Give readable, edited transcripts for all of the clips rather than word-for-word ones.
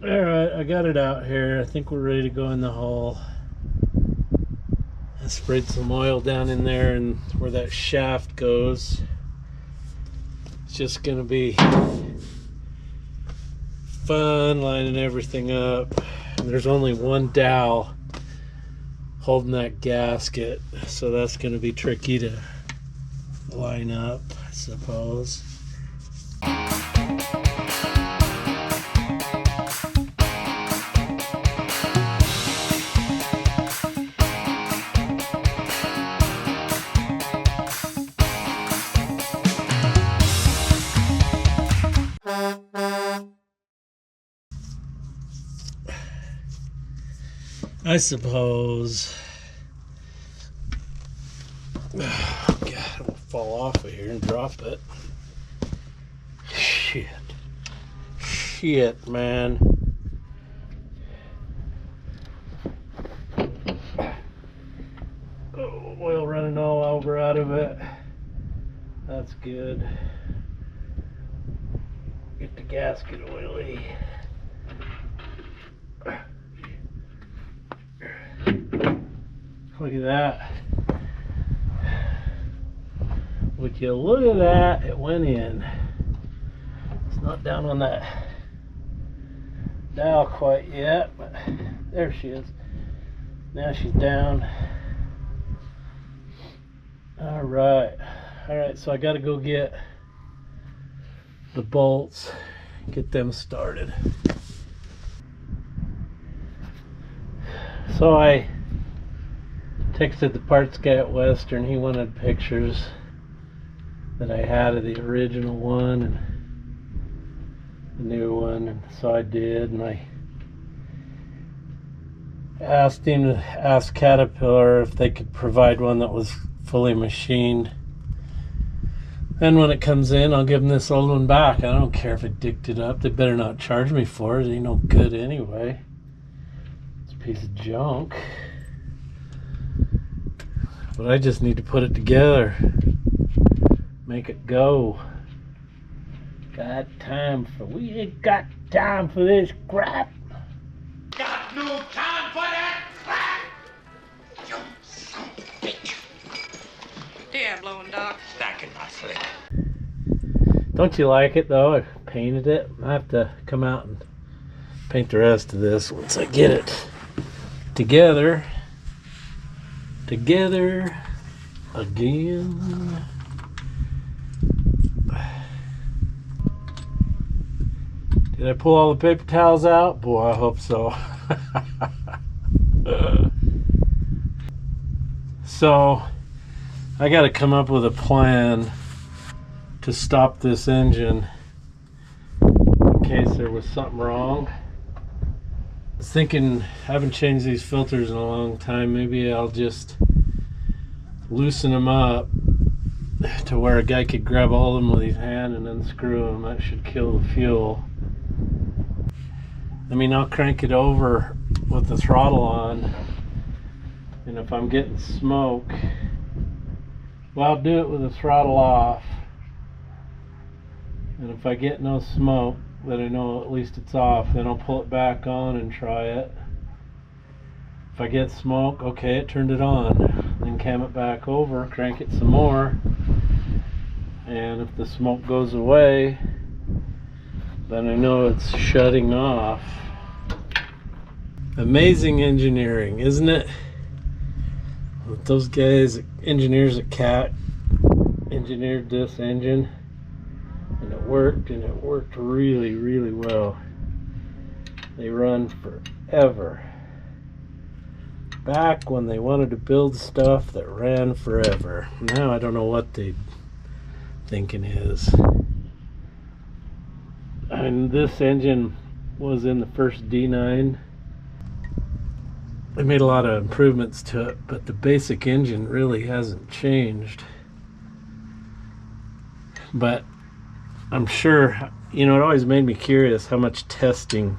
Alright, I got it out here. I think we're ready to go in the hull. I sprayed some oil down in there and where that shaft goes. It's just gonna be fun lining everything up. And there's only one dowel holding that gasket, so that's gonna be tricky to line up, I suppose. I suppose. Oh, God, I'm gonna fall off of here and drop it. Shit, man. Oh, oil running all over out of it. That's good. Get the gasket oily. Look at that. Would you look at that? It went in. It's not down on that dowel quite yet, but there she is. Now she's down. Alright. Alright, so I gotta go get the bolts, get them started. So I texted the parts guy at Western. He wanted pictures that I had of the original one and the new one, and so I did, and I asked him to ask Caterpillar if they could provide one that was fully machined. And when it comes in, I'll give them this old one back. I don't care if it dicked it up. They better not charge me for it. It ain't no good anyway. It's a piece of junk. But I just need to put it together. Make it go. We ain't got time for this crap. Got no time for that crap! You son of a bitch. Yeah, blowing dog. Back in my slick. Don't you like it though? I painted it. I have to come out and paint the rest of this once I get it together. Together again. Did I pull all the paper towels out? Boy, I hope so. So I got to come up with a plan to stop this engine in case there was something wrong. I was thinking, I haven't changed these filters in a long time. Maybe I'll just loosen them up to where a guy could grab all of them with his hand and unscrew them. That should kill the fuel. I mean, I'll crank it over with the throttle on, and if I'm getting smoke, well, I'll do it with the throttle off, and if I get no smoke, then I know at least it's off. Then I'll pull it back on and try it. If I get smoke, okay, it turned it on. Then cam it back over, crank it some more, and if the smoke goes away, then I know it's shutting off. Amazing engineering, isn't it? With those guys, engineers at CAT, engineered this engine, and it worked really, really well. They run forever. Back when they wanted to build stuff that ran forever. Now I don't know what they thinking is. And this engine was in the first D9. They made a lot of improvements to it, but the basic engine really hasn't changed. But I'm sure, you know, it always made me curious how much testing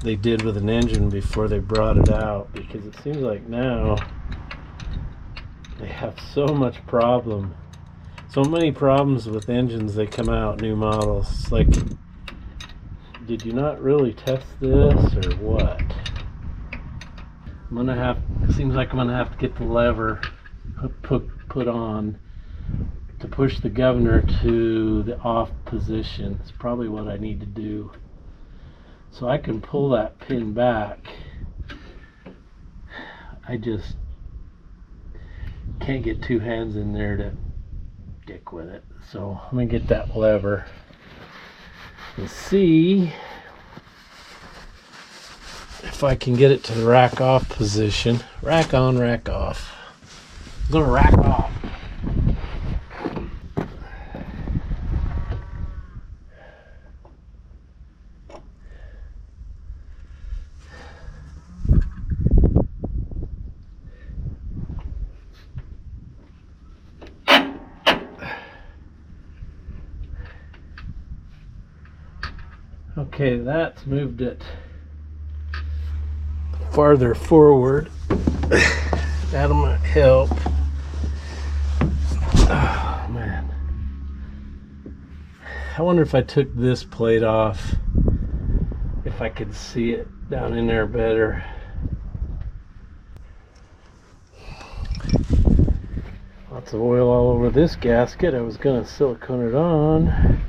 they did with an engine before they brought it out, because it seems like now they have so many problems with engines. They come out new models. It's like did you not really test this or what? I'm gonna have, it seems like I'm gonna have to get the lever put on to push the governor to the off position. It's probably what I need to do. So I can pull that pin back. I just can't get two hands in there to dick with it. So I'm gonna get that lever and see if I can get it to the rack off position. Rack on, rack off. I'm gonna rack off. Okay, that's moved it farther forward. That'll might help. Oh man. I wonder if I took this plate off, if I could see it down in there better. Lots of oil all over this gasket. I was gonna silicone it on.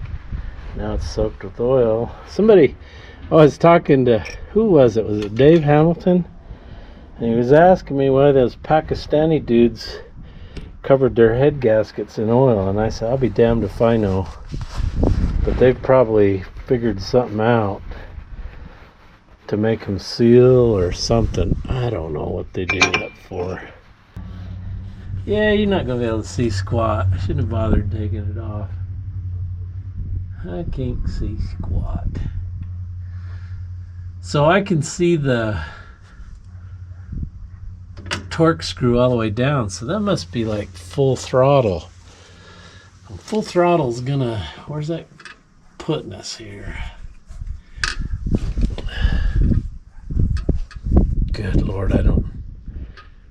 Now it's soaked with oil. Somebody, I was talking to, who was it? Was it Dave Hamilton? And he was asking me why those Pakistani dudes covered their head gaskets in oil. And I said, I'll be damned if I know. But they've probably figured something out to make them seal or something. I don't know what they do that for. Yeah, you're not going to be able to see squat. I shouldn't have bothered taking it off. I can't see squat. So I can see the torque screw all the way down. So that must be like full throttle. Full throttle's gonna, where's that putting us here? Good Lord, I don't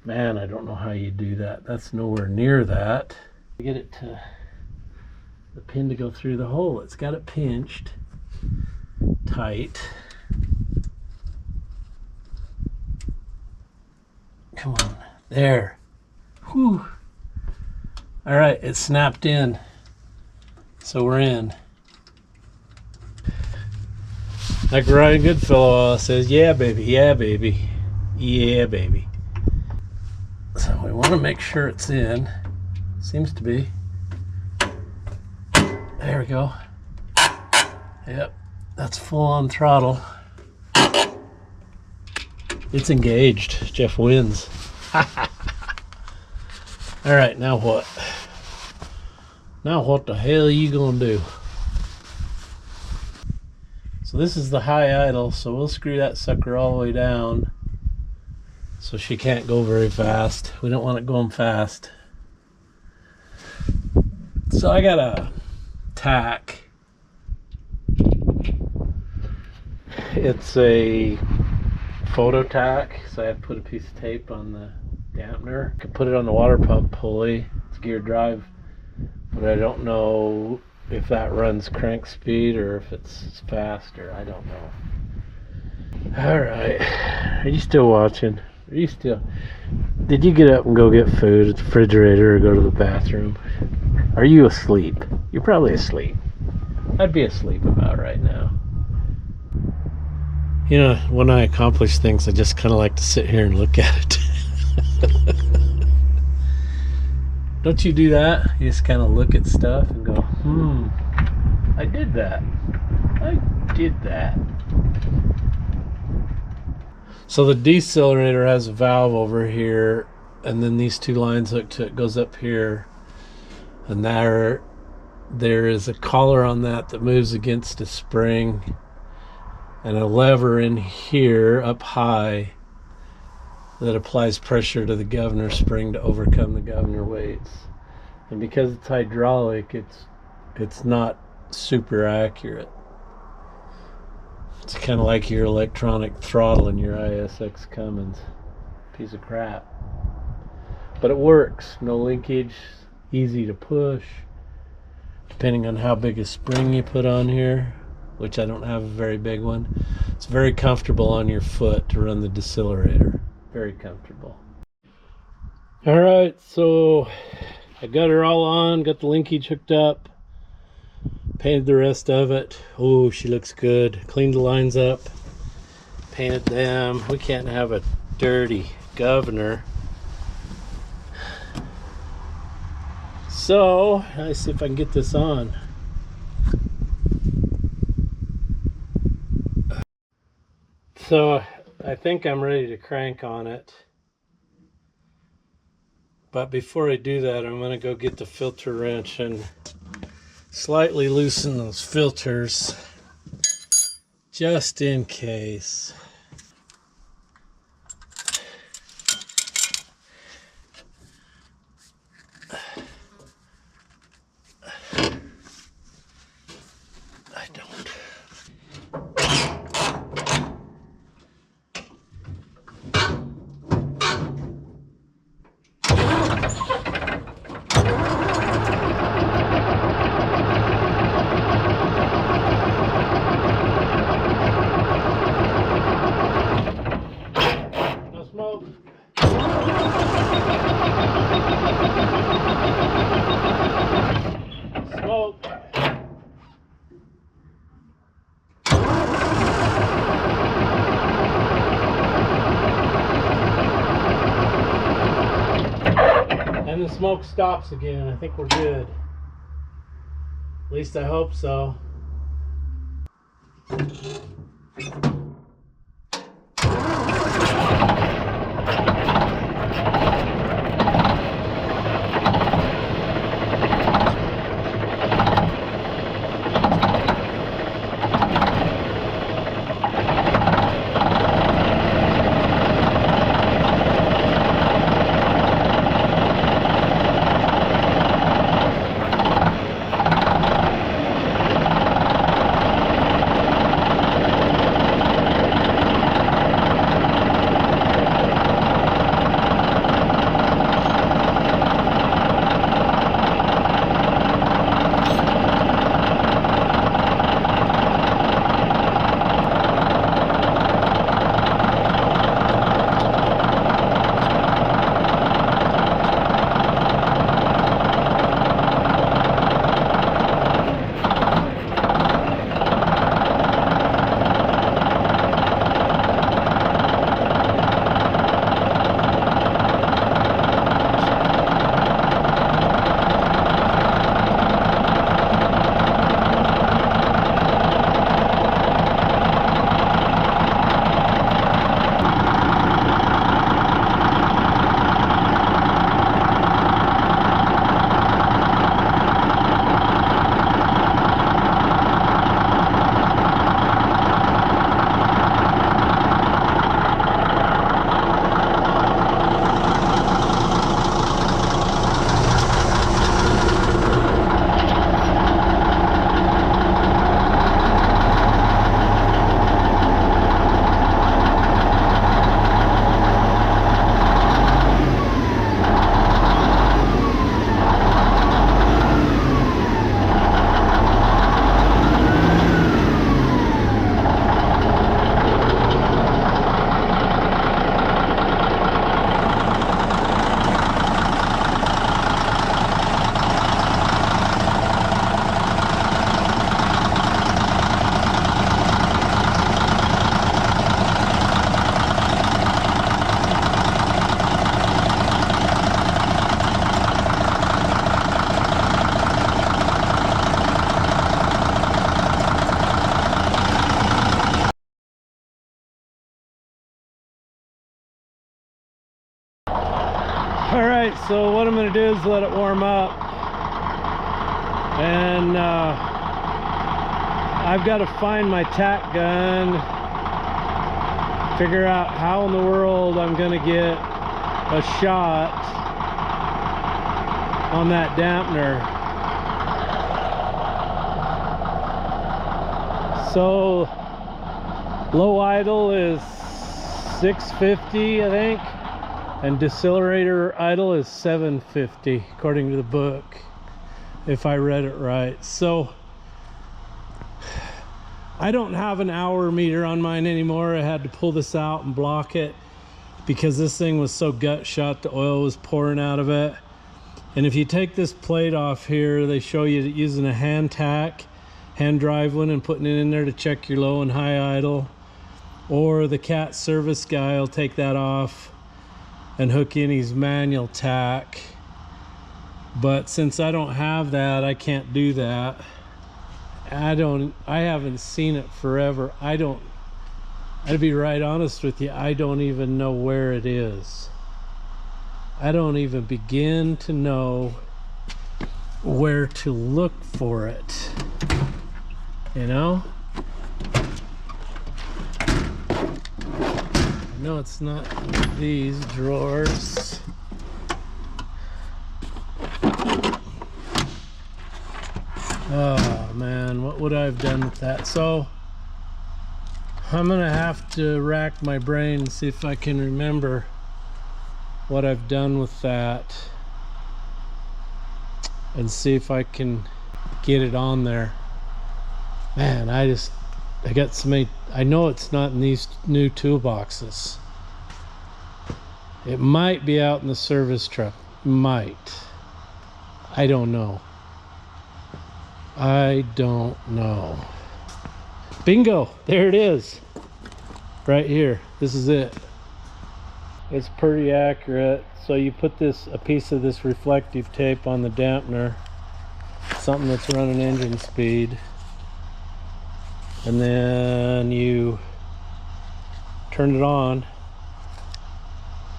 know how you do that. That's nowhere near that. Get it to the pin to go through the hole. It's got it pinched tight. Come on, there. Whew. All right, it snapped in, so we're in. Like Ryan Goodfellow says, yeah baby, yeah baby, yeah baby. So we want to make sure it's in. Seems to be. There we go. Yep, that's full on throttle. It's engaged. Jeff wins. All right, now what? Now what the hell are you gonna do? So this is the high idle, so we'll screw that sucker all the way down so she can't go very fast. We don't want it going fast. So I got a tack. It's a photo tack, so I have to put a piece of tape on the dampener. I could put it on the water pump pulley. It's gear drive, but I don't know if that runs crank speed or if it's faster. I don't know. All right, are you still watching? Are you still? Did you get up and go get food at the refrigerator or go to the bathroom? Are you asleep? You're probably asleep. I'd be asleep about right now. You know, when I accomplish things, I just kind of like to sit here and look at it. Don't you do that? You just kind of look at stuff and go, I did that. I did that. So the decelerator has a valve over here, and then these two lines hook to it, goes up here, and there is a collar on that moves against a spring, and a lever in here up high that applies pressure to the governor spring to overcome the governor weights. And because it's hydraulic, it's not super accurate. It's kind of like your electronic throttle in your ISX Cummins. Piece of crap. But it works. No linkage, easy to push, depending on how big a spring you put on here. which I don't have a very big one. It's very comfortable on your foot to run the decelerator. Very comfortable. All right, so I got her all on, got the linkage hooked up, painted the rest of it. Oh, she looks good. Cleaned the lines up, painted them. We can't have a dirty governor. So let's see if I can get this on. So I think I'm ready to crank on it. But before I do that, I'm going to go get the filter wrench and slightly loosen those filters just in case. I don't. No smoke. Smoke. And the smoke stops again. I think we're good. At least I hope so. Alright, so what I'm going to do is let it warm up, and I've got to find my tack gun, figure out how in the world I'm going to get a shot on that dampener. So low idle is 650, I think. And decelerator idle is 750 according to the book, if I read it right. So I don't have an hour meter on mine anymore. I had to pull this out and block it because this thing was so gut shot, the oil was pouring out of it. And if you take this plate off here, they show you using a hand drive one and putting it in there to check your low and high idle. Or the cat service guy will take that off and hook in his manual tack. But since I don't have that, I can't do that. I haven't seen it forever. I'd be right honest with you, I don't even know where it is. I don't even begin to know where to look for it. You know? No, it's not these drawers. Oh man, what would I have done with that? So I'm gonna have to rack my brain and see if I can remember what I've done with that and see if I can get it on there. Man, I got so many. I know it's not in these new toolboxes. It might be out in the service truck. Might. I don't know. I don't know. Bingo! There it is. Right here. This is it. It's pretty accurate. So you put a piece of this reflective tape on the dampener, something that's running engine speed, and then you turn it on.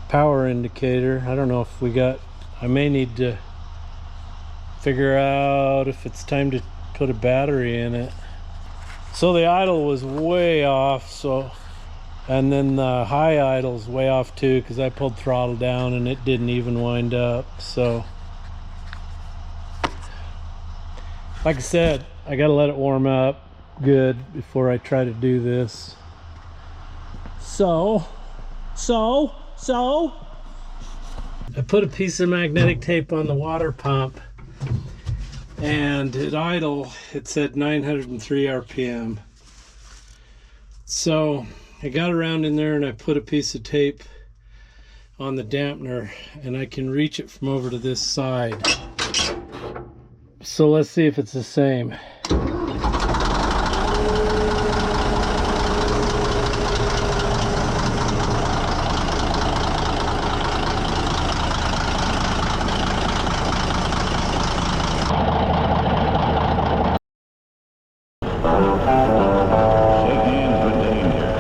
Power indicator. I don't know if I may need to figure out if it's time to put a battery in it. So the idle was way off, and then the high idle's way off too, because I pulled throttle down and it didn't even wind up. So like I said, I gotta let it warm up good before I try to do this. So I put a piece of magnetic tape on the water pump, and at idle it said 903 RPM. So I got around in there and I put a piece of tape on the dampener, and I can reach it from over to this side. So let's see if it's the same. Shake hands with danger.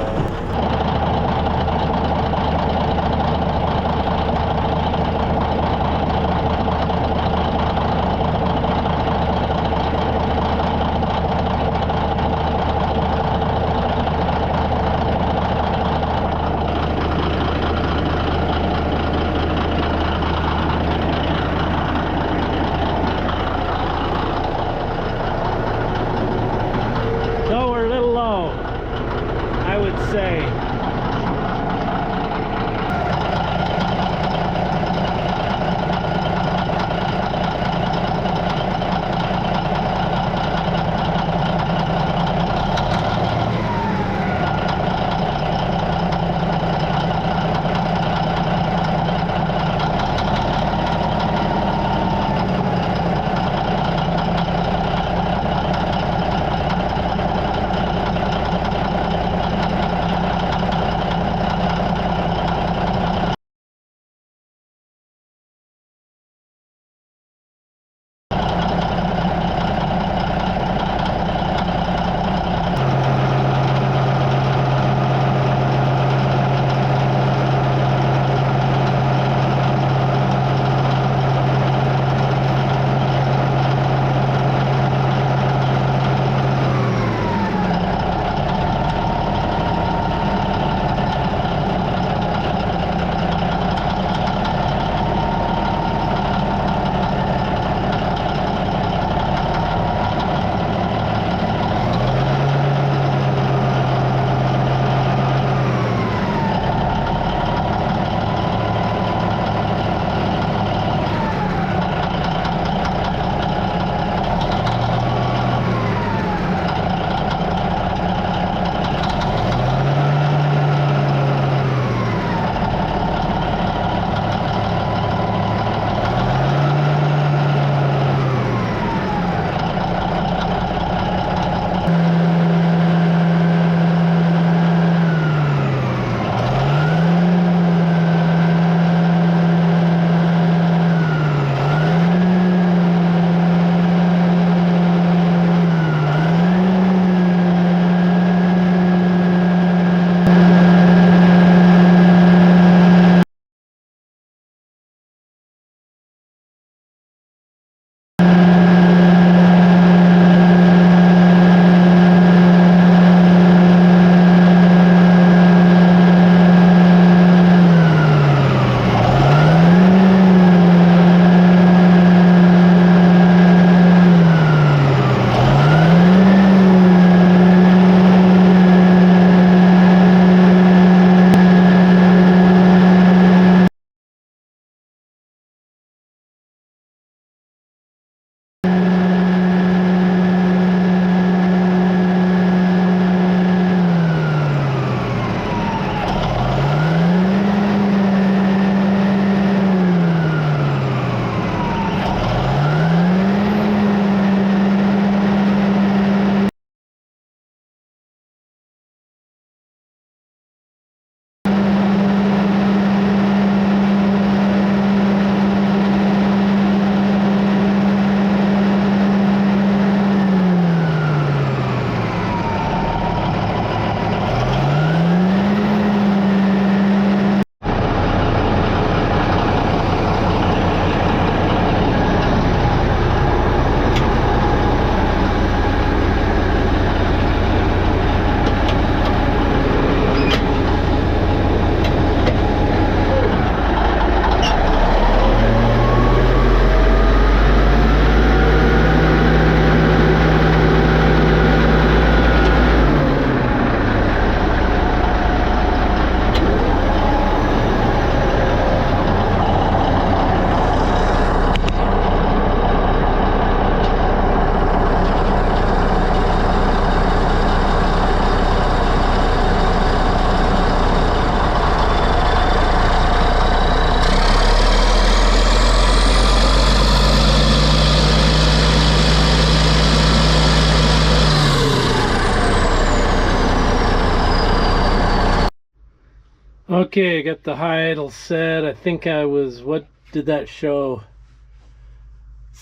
Okay, I got the high idle set. I think I was, what did that show?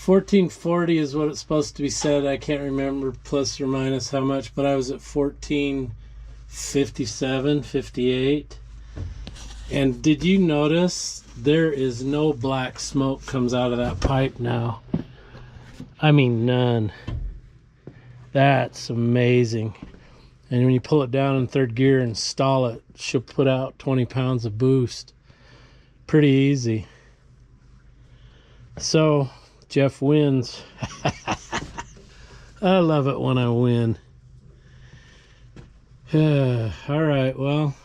1440 is what it's supposed to be set. I can't remember plus or minus how much, but I was at 1457, 58. And did you notice there is no black smoke comes out of that pipe now? I mean, none. That's amazing. And when you pull it down in third gear and stall it, she'll put out 20 pounds of boost. Pretty easy. So, Jeff wins. I love it when I win. All right, well,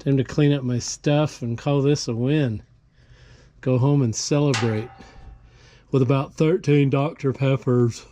time to clean up my stuff and call this a win. Go home and celebrate with about 13 Dr. Peppers.